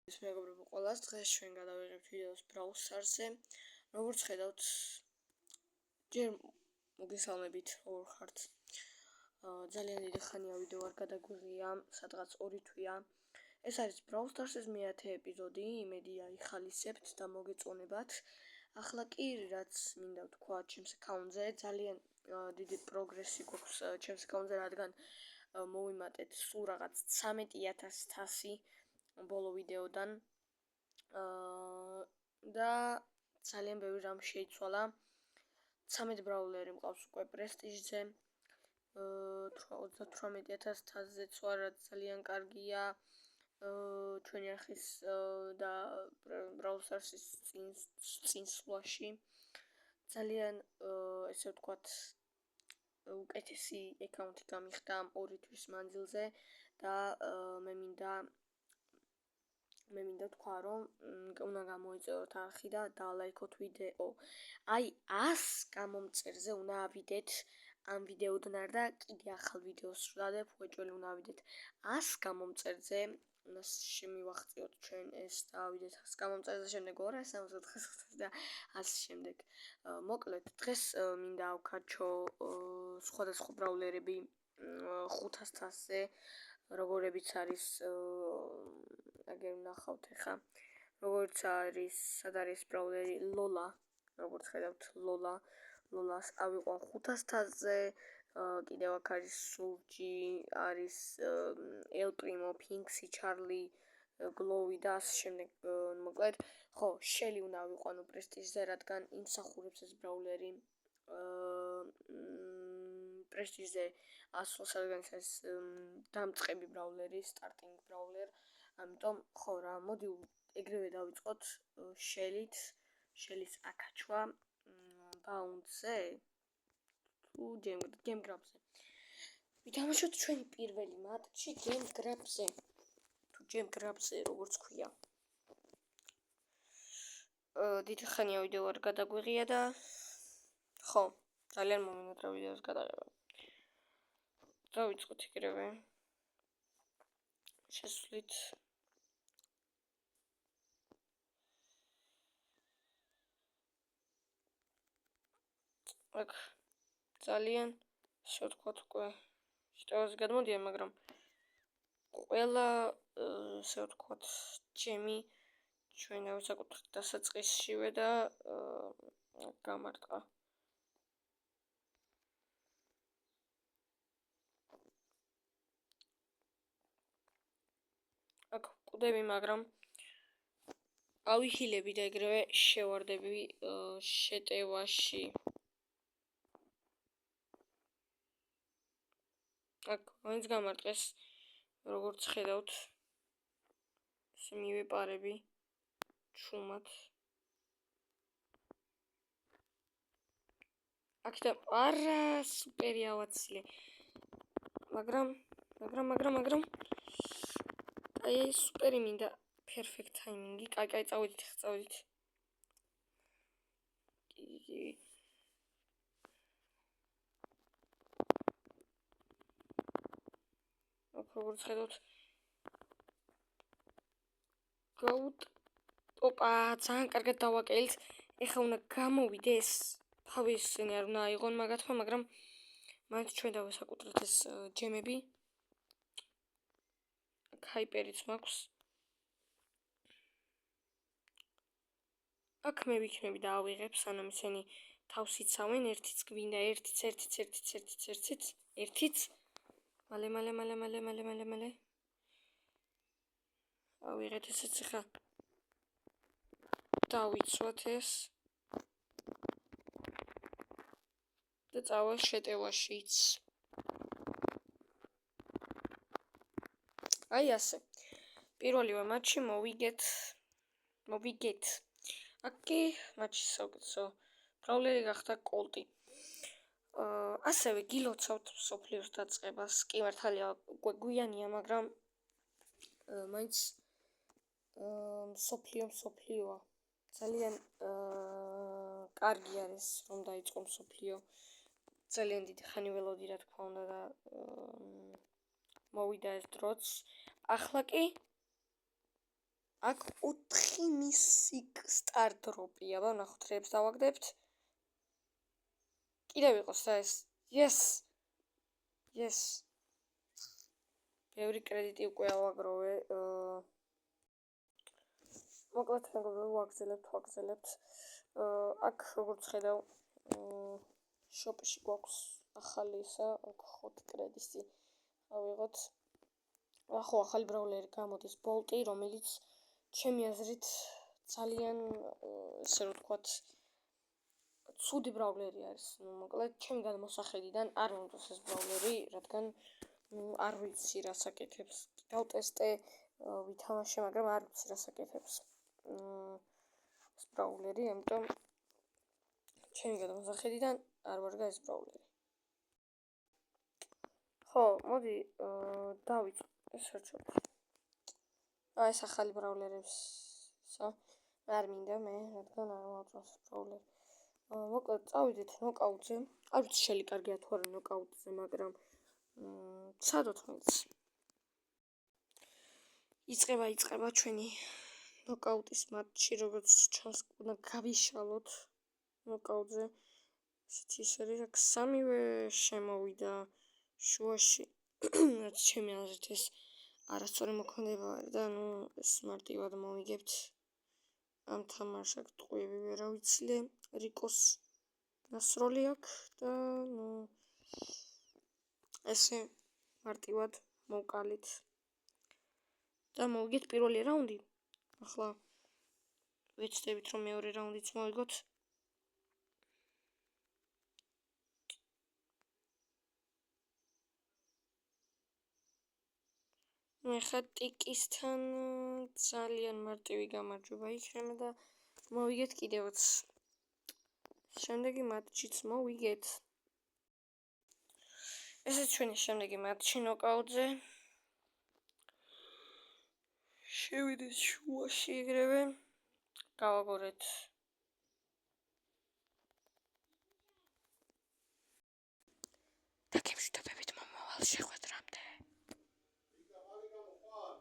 მეგობრებო ყველას, დღეს ჩვენ გადავიღებთ ვიდეოს Brawl Stars-ზე. როგორც ხედავთ, ჯერ მოგესალმებით, როგორ ხართ? ძალიან დიდი ხანია ვიდეო არ გადაგვიღია, სადღაც 2 თვეა. ეს არის Brawl Stars-ის მე-10 ეპიზოდი, იმედია იხალისებთ და მოგეწონებათ. ახლა კი რაც მინდა ვთქვა ჩემს აკაუნტზე, ძალიან დიდი პროგრესი გვაქვს ჩემს აკაუნტზე, რადგან მოვიმატეთ სულ რაღაც 13100 ბოლო ვიდეოდან და ძალიან ბევრი რამ შეიცვალა. 13 ბრაულერი მყავს უკვე პრესტიჟზე, 38000-ზე ცვლა ძალიან კარგია. ჩვენი არხის და Brawl Stars-ის წინსვლაში ძალიან ესე ვთქვათ უკეთესი აკაუნტი გამიხდა 2 თვის მანძილზე და მე მინდა თქვა, რომ უნდა გამოიწეროთ არხი და დალაიქოთ ვიდეო. აი 100 გამომწერზე უნდა ავიდეთ ამ ვიდეოდან და კიდე ახალ ვიდეოს ვსვადებ, უეჭველი უნდა ავიდეთ 100 გამომწერზე. უნდა შემივახციოთ ჩვენ ეს და ავიდეთ 100 გამომწერზე, შემდეგ 264 და ასე შემდეგ. მოკლედ, დღეს მინდა ავქარჩო სხვადასხვა ბრაულერები 500-ზე, როგორებიც არის აგერ ვნახავთ ახლა, როგორც არის, სად არის ბრაულერი ლოლა, როგორც ხედავთ ლოლას ავიყვან 500-ზე, კიდევ აქ არის სულჯი, არის ელ პრიმო, ფინქსი, ჩარლი, გლოვი და ასე შემდეგ. მოკლედ, ხო, შელი უნდა ავიყვანო პრესტიჟზე, რადგან იმსახურებს ეს ბრაულერი პრესტიჟზე ასვლას, რადგან ეს დამწყები ბრაულერი, სტარტინგ ბრაულერ. ამიტომ ხო რა, მოდი ეგრევე დავიწყოთ შელის აკაჩვა ბაუნდზე თუ გემგრაფზე. ვითამაშოთ ჩვენი პირველი მატჩი გემგრაფზე, როგორც ქვია. დიდი ხანია ვიდეო არ გადაგვიღია და ხო, ძალიან მომინდათ რა ვიდეოს გადაღება. დავიწყოთ ეგრევე. შესვლით აქ ძალიან ისე ვთქვათ უკვე შეტევაზე გადმოდიან, მაგრამ ყველა ისე ვთქვათ ჩემი ჩვენ დავსაკუთრეთ დასაწყისშივე და გამარტყა. აქ ვკვდები, მაგრამ ავიხილები და ეგრევე შევარდები შეტევაში. აქ მაინც გამარტყეს, როგორც ხედავთ, ესე მივეპარები ჩუმად. აქედან არა სუპერი ავაცილე, მაგრამ აი სუპერი მინდა, perfect timing-ი. კაი, წავედით. როგორც ხედავთ, ოპა, ძალიან კარგად დავაკელით. ეხლა უნდა გამოვიდეს. თავის სცენი არ უნდა აიღონ მაგათმა, მაგრამ მაინც ჩვენ დავასაკუთრეთ ეს ჯემები. ჰაიპერიც მაქვს. აქ მე ვიქნები და ავიღებ, სანამ ისინი თავს იცავენ, ერთიც გვინდა, ერთიც. მალე. ავიღეთ ესეც ხა. დავიცვათ ეს. და წავალ შეტევაშიც. აი ასე. პირველივე მატჩი მოვიგეთ. აკი მატჩი საუკეთესო ბრაულერი გახდა კოლტი. ასევე გილოცავთ სოფლიოს დაწყებას. კი მართალია გვიანია, მაგრამ მაინც სოფლიოა. ძალიან კარგი არის რომ დაიწყო სოფლიო. ძალიან დიდი ხანი ველოდი რა თქმა უნდა და მოვიდა ეს დროც. ახლა კი აქ 4 მისიკ სტარ დროპია, ვნახოთ რეებს დავაგდებთ. კიდევ იყოს და ეს. Yes. ბევრი კრედიტი უკვე ავაგროვე. მოკლედ მეგობრებო, ვაგზელებთ. აქ როგორც ხედავ, შოპში გვაქვს ახალი ისა, აქ 5 კრედიტი ავიღოთ. ახო ახალი ბრაულერი გამოდის, ბოლტი, რომელიც ჩემი აზრით ძალიან ესე რომ ვთქვათ, ცუდი ბრაულერი არის. მოკლედ ჩემი გადმოსახედიდან არ მომწონს ეს ბრაულერი, რადგან არ ვიცი რას აკეთებს. დავტესტე, ვითამაშე, მაგრამ არ ვიცი რას აკეთებს. ეს ბრაულერი, ამიტომ ჩემი გადმოსახედიდან არ ვარგა ეს ბრაულერი. ხო, მოდი დავიწყო ეს საერთოდ. ეს ახალი ბრაულერებსა არ მინდა მე, რადგან არ მომწონს ბრაულერი. მოკლედ წავიდეთ ნოკაუტზე. არ ვიცი შელიკარგია თუ არა ნოკაუტზე, მაგრამ ცადოთ მეც. იწყება ჩვენი ნოკაუტის მატჩი, როგორც ჩანს, უნდა გავიშალოთ ნოკაუტზე. ესეთი ის არის, აქ სამივე შემოვიდა შუაში, რაც ჩემი აზრით ეს არასწორი მოქმედება არის და ეს მარტივად მოვიგებთ. ამ თამაშს ტყუები ვერ ავიცლე, რიკოს ნასროლი აქვს და ესე მარტივად მოვკალით და მოვიგეთ პირველი რაუნდი. ახლა ვეცდებით რომ მეორე რაუნდიც მოვიგოთ. ეხლა ტიკისთან ძალიან მარტივი გამარჯვება იქნება და მოვიგეთ კიდევაც. შემდეგი მატჩიც მოვიგეთ. ესეც ჩვენი შემდეგი მატჩი ნოკაუტზე. შევიდეთ შუაში ეგრევე. გავაგორეთ